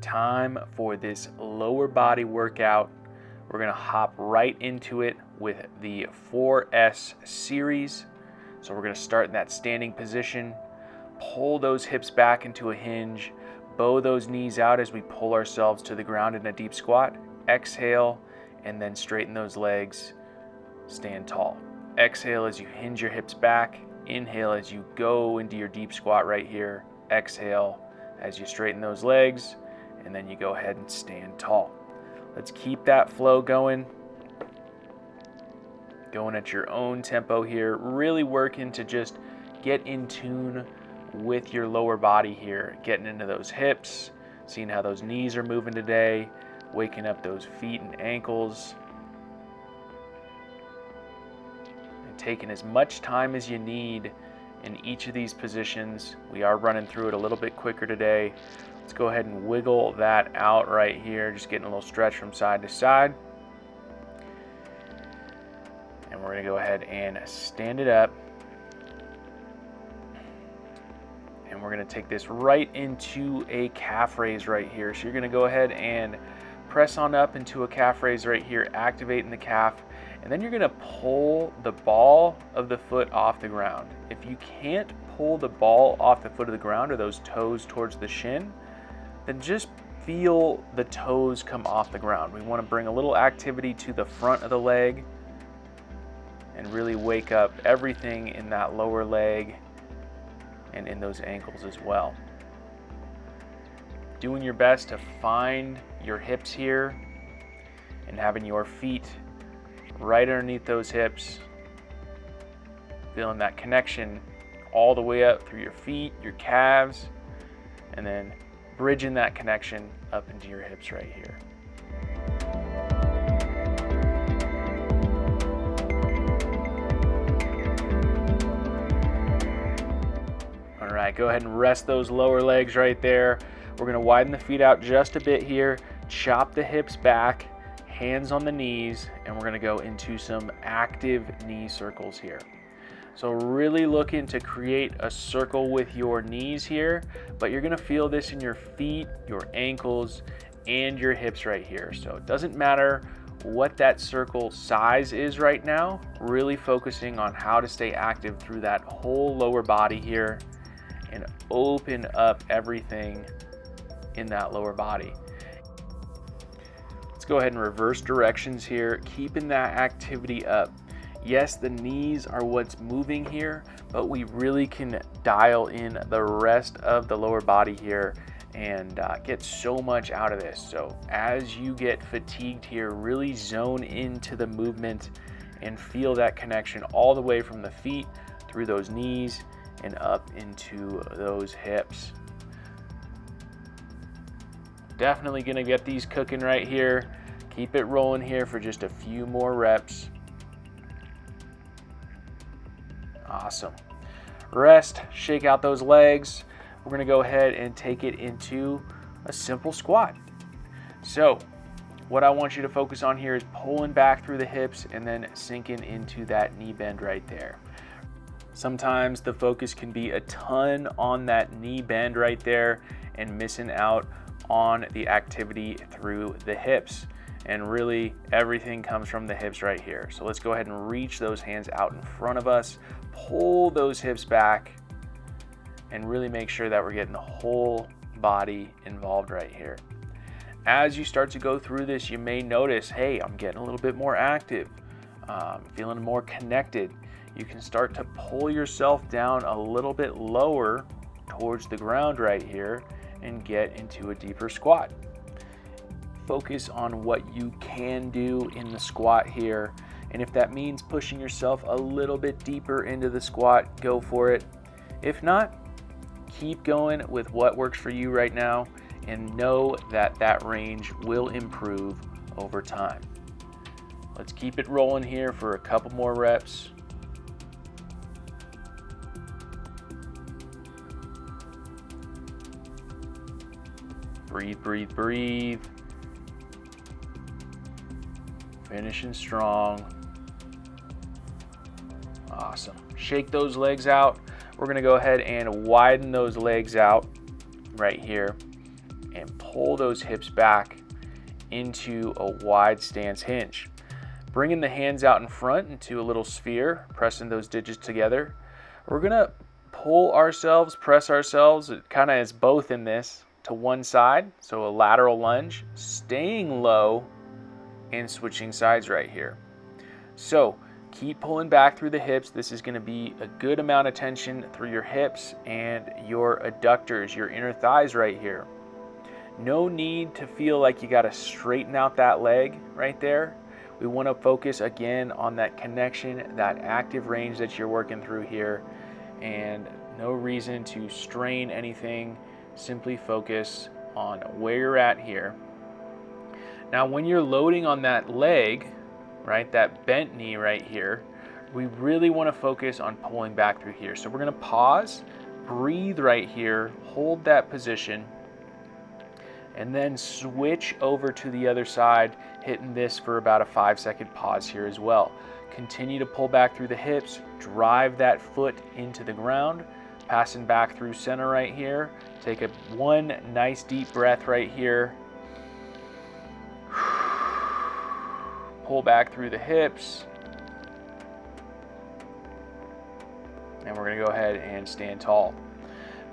Time for this lower body workout. We're gonna hop right into it with the 4S series. So we're gonna start in that standing position, pull those hips back into a hinge, bow those knees out as we pull ourselves to the ground in a deep squat. Exhale, and then straighten those legs, stand tall. Exhale as you hinge your hips back. Inhale as you go into your deep squat right here. Exhale as you straighten those legs, and then you go ahead and stand tall. Let's keep that flow going at your own tempo here, really working to just get in tune with your lower body here, getting into those hips, seeing how those knees are moving today, waking up those feet and ankles, and taking as much time as you need in each of these positions. We are running through it a little bit quicker today. Let's go ahead and wiggle that out right here, just getting a little stretch from side to side. And we're gonna go ahead and stand it up. And we're gonna take this right into a calf raise right here. So you're gonna go ahead and press on up into a calf raise right here, activating the calf. And then you're gonna pull the ball of the foot off the ground. If you can't pull the ball off the foot of the ground or those toes towards the shin, then just feel the toes come off the ground. We wanna bring a little activity to the front of the leg and really wake up everything in that lower leg and in those ankles as well. Doing your best to find your hips here and having your feet right underneath those hips, feeling that connection all the way up through your feet, your calves, and then bridging that connection up into your hips right here. All right, go ahead and rest those lower legs right there. We're gonna widen the feet out just a bit here, chop the hips back, hands on the knees, and we're gonna go into some active knee circles here. So really looking to create a circle with your knees here, but you're gonna feel this in your feet, your ankles, and your hips right here. So it doesn't matter what that circle size is right now, really focusing on how to stay active through that whole lower body here and open up everything in that lower body. Let's go ahead and reverse directions here, keeping that activity up. Yes, the knees are what's moving here, but we really can dial in the rest of the lower body here and get so much out of this. So as you get fatigued here, really zone into the movement and feel that connection all the way from the feet through those knees and up into those hips. Definitely gonna get these cooking right here. Keep it rolling here for just a few more reps. Awesome. Rest, shake out those legs. We're gonna go ahead and take it into a simple squat. So what I want you to focus on here is pulling back through the hips and then sinking into that knee bend right there. Sometimes the focus can be a ton on that knee bend right there and missing out on the activity through the hips. And really everything comes from the hips right here. So let's go ahead and reach those hands out in front of us, pull those hips back, and really make sure that we're getting the whole body involved right here. As you start to go through this, you may notice, hey, I'm getting a little bit more active, feeling more connected. You can start to pull yourself down a little bit lower towards the ground right here and get into a deeper squat. Focus on what you can do in the squat here. And if that means pushing yourself a little bit deeper into the squat, go for it. If not, keep going with what works for you right now and know that that range will improve over time. Let's keep it rolling here for a couple more reps. Breathe, breathe, breathe. Finishing strong. Awesome. Shake those legs out. We're gonna go ahead and widen those legs out right here and pull those hips back into a wide stance hinge. Bringing the hands out in front into a little sphere, pressing those digits together. We're gonna pull ourselves, press ourselves, it kind of is both in this, to one side, so a lateral lunge, staying low and switching sides right here. So keep pulling back through the hips. This is gonna be a good amount of tension through your hips and your adductors, your inner thighs right here. No need to feel like you gotta straighten out that leg right there. We wanna focus again on that connection, that active range that you're working through here, and no reason to strain anything. Simply focus on where you're at here. Now, when you're loading on that leg, right, that bent knee right here, we really wanna focus on pulling back through here. So we're gonna pause, breathe right here, hold that position, and then switch over to the other side, hitting this for about a 5-second pause here as well. Continue to pull back through the hips, drive that foot into the ground, passing back through center right here. Take one nice deep breath right here. Pull back through the hips. And we're gonna go ahead and stand tall.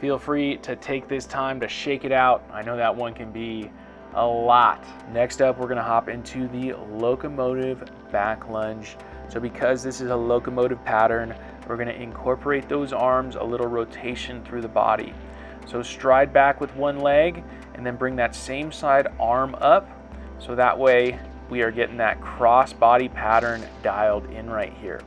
Feel free to take this time to shake it out. I know that one can be a lot. Next up, we're gonna hop into the locomotive back lunge. So because this is a locomotive pattern, we're gonna incorporate those arms, a little rotation through the body. So stride back with one leg and then bring that same side arm up. So that way we are getting that cross body pattern dialed in right here.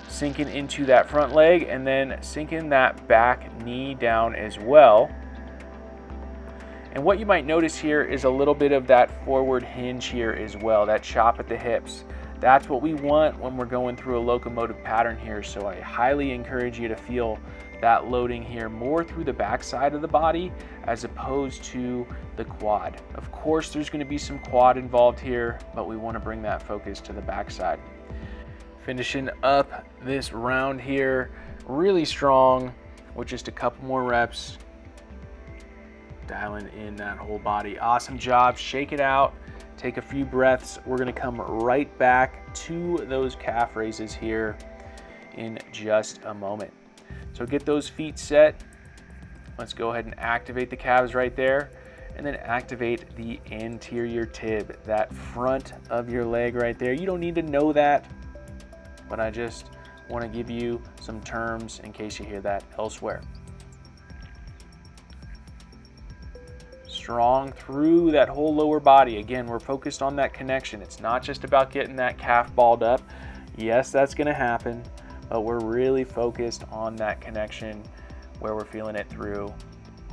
Sinking into that front leg and then sinking that back knee down as well. And what you might notice here is a little bit of that forward hinge here as well, that chop at the hips. That's what we want when we're going through a locomotive pattern here. So I highly encourage you to feel that loading here more through the back side of the body as opposed to the quad. Of course, there's going to be some quad involved here, but we want to bring that focus to the back side. Finishing up this round here, really strong with just a couple more reps. Dialing in that whole body. Awesome job. Shake it out. Take a few breaths. We're going to come right back to those calf raises here in just a moment. So get those feet set. Let's go ahead and activate the calves right there, and then activate the anterior tib, that front of your leg right there. You don't need to know that, but I just want to give you some terms in case you hear that elsewhere. Strong through that whole lower body. Again, we're focused on that connection. It's not just about getting that calf balled up. Yes, that's going to happen, but we're really focused on that connection where we're feeling it through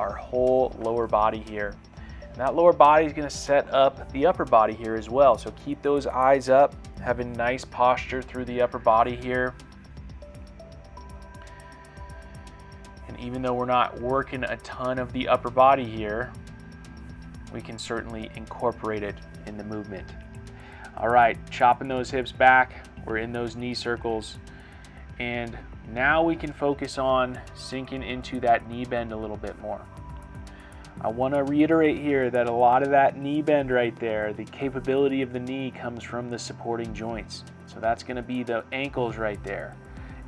our whole lower body here. And that lower body is going to set up the upper body here as well. So keep those eyes up, having nice posture through the upper body here. And even though we're not working a ton of the upper body here, we can certainly incorporate it in the movement. All right, chopping those hips back. We're in those knee circles. And now we can focus on sinking into that knee bend a little bit more. I want to reiterate here that a lot of that knee bend right there, the capability of the knee comes from the supporting joints. So that's going to be the ankles right there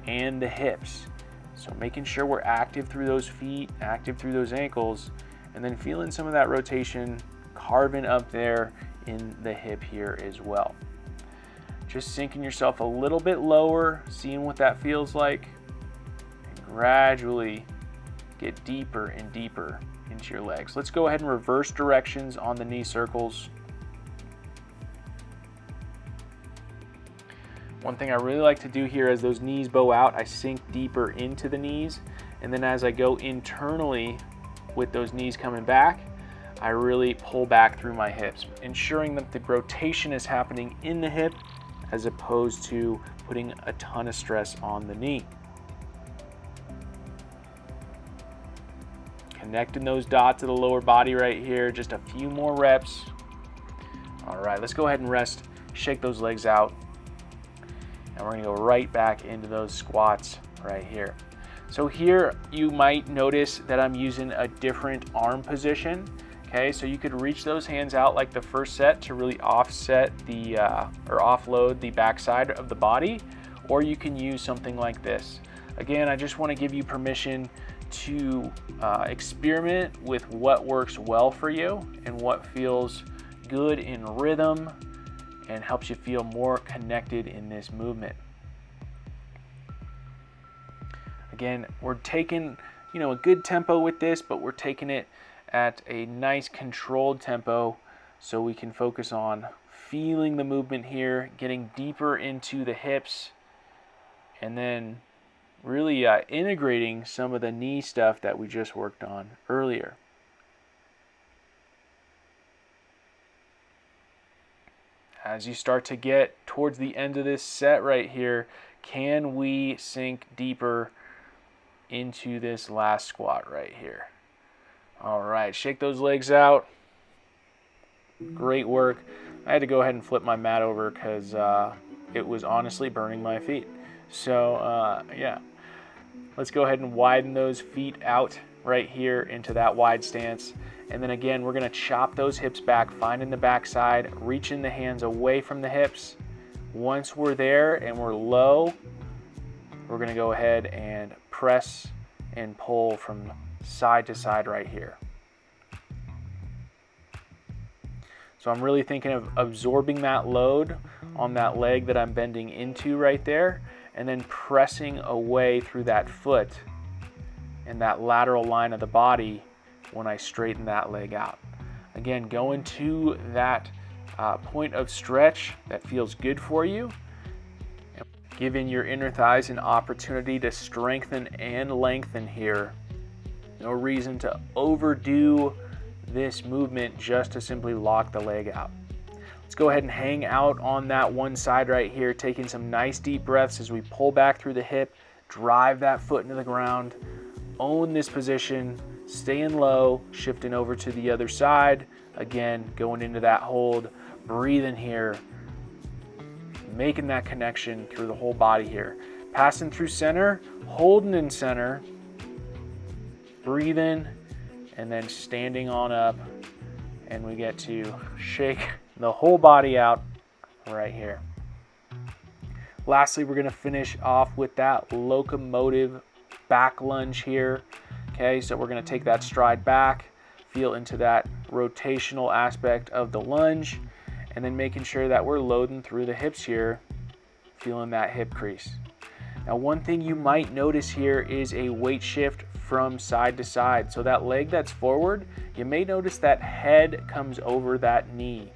and the hips. So making sure we're active through those feet, active through those ankles, and then feeling some of that rotation carving up there in the hip here as well. Just sinking yourself a little bit lower, seeing what that feels like, and gradually get deeper and deeper into your legs. Let's go ahead and reverse directions on the knee circles. One thing I really like to do here as those knees bow out, I sink deeper into the knees, and then as I go internally with those knees coming back, I really pull back through my hips, ensuring that the rotation is happening in the hip as opposed to putting a ton of stress on the knee. Connecting those dots of the lower body right here, just a few more reps. All right, let's go ahead and rest, shake those legs out, and we're gonna go right back into those squats right here. So here you might notice that I'm using a different arm position. Okay, so you could reach those hands out like the first set to really offset the or offload the backside of the body, or you can use something like this. Again, I just want to give you permission to experiment with what works well for you and what feels good in rhythm and helps you feel more connected in this movement. Again, we're taking, a good tempo with this, but we're taking it at a nice controlled tempo so we can focus on feeling the movement here, getting deeper into the hips, and then really integrating some of the knee stuff that we just worked on earlier. As you start to get towards the end of this set right here, can we sink deeper into this last squat right here? All right, shake those legs out. Great work. I had to go ahead and flip my mat over because it was honestly burning my feet. So yeah, let's go ahead and widen those feet out right here into that wide stance. And then again, we're gonna chop those hips back, finding the backside, reaching the hands away from the hips. Once we're there and we're low, we're gonna go ahead and press and pull from side to side right here. So I'm really thinking of absorbing that load on that leg that I'm bending into right there, and then pressing away through that foot and that lateral line of the body when I straighten that leg out. Again, going to that point of stretch that feels good for you, giving your inner thighs an opportunity to strengthen and lengthen here. No reason to overdo this movement just to simply lock the leg out. Let's go ahead and hang out on that one side right here, taking some nice deep breaths as we pull back through the hip, drive that foot into the ground, own this position, staying low, shifting over to the other side. Again, going into that hold, breathing here, making that connection through the whole body here. Passing through center, holding in center, breathing, and then standing on up, and we get to shake the whole body out right here. Lastly, we're going to finish off with that locomotive back lunge here. Okay, so we're going to take that stride back, feel into that rotational aspect of the lunge, and then making sure that we're loading through the hips here, feeling that hip crease. Now, one thing you might notice here is a weight shift from side to side. So that leg that's forward, you may notice that head comes over that knee.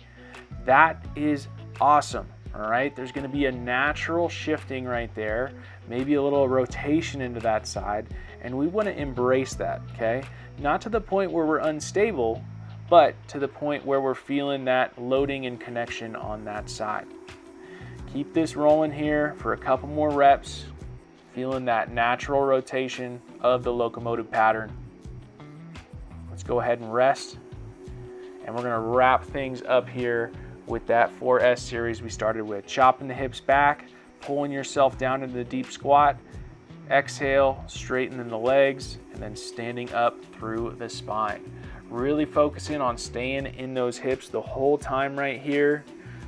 That is awesome, all right? There's gonna be a natural shifting right there, maybe a little rotation into that side, and we wanna embrace that, okay? Not to the point where we're unstable, but to the point where we're feeling that loading and connection on that side. Keep this rolling here for a couple more reps, feeling that natural rotation of the locomotive pattern. Let's go ahead and rest, and we're gonna wrap things up here with that 4S series we started with. Chopping the hips back, pulling yourself down into the deep squat, exhale, straightening the legs, and then standing up through the spine. Really focusing on staying in those hips the whole time right here.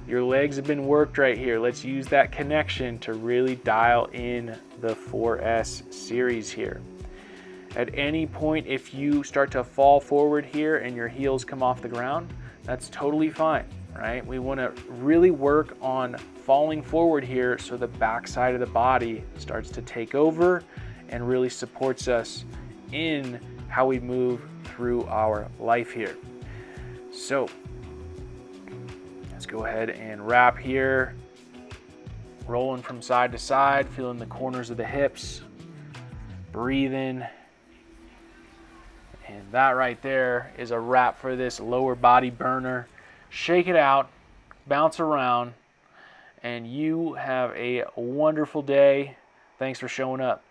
Your legs have been worked right here. Let's use that connection to really dial in the 4S series here. At any point, if you start to fall forward here and your heels come off the ground, that's totally fine, right? We want to really work on falling forward here so the backside of the body starts to take over and really supports us in how we move through our life here. So let's go ahead and wrap here, rolling from side to side, feeling the corners of the hips, breathing. And that right there is a wrap for this lower body burner. Shake it out, bounce around, and you have a wonderful day. Thanks for showing up.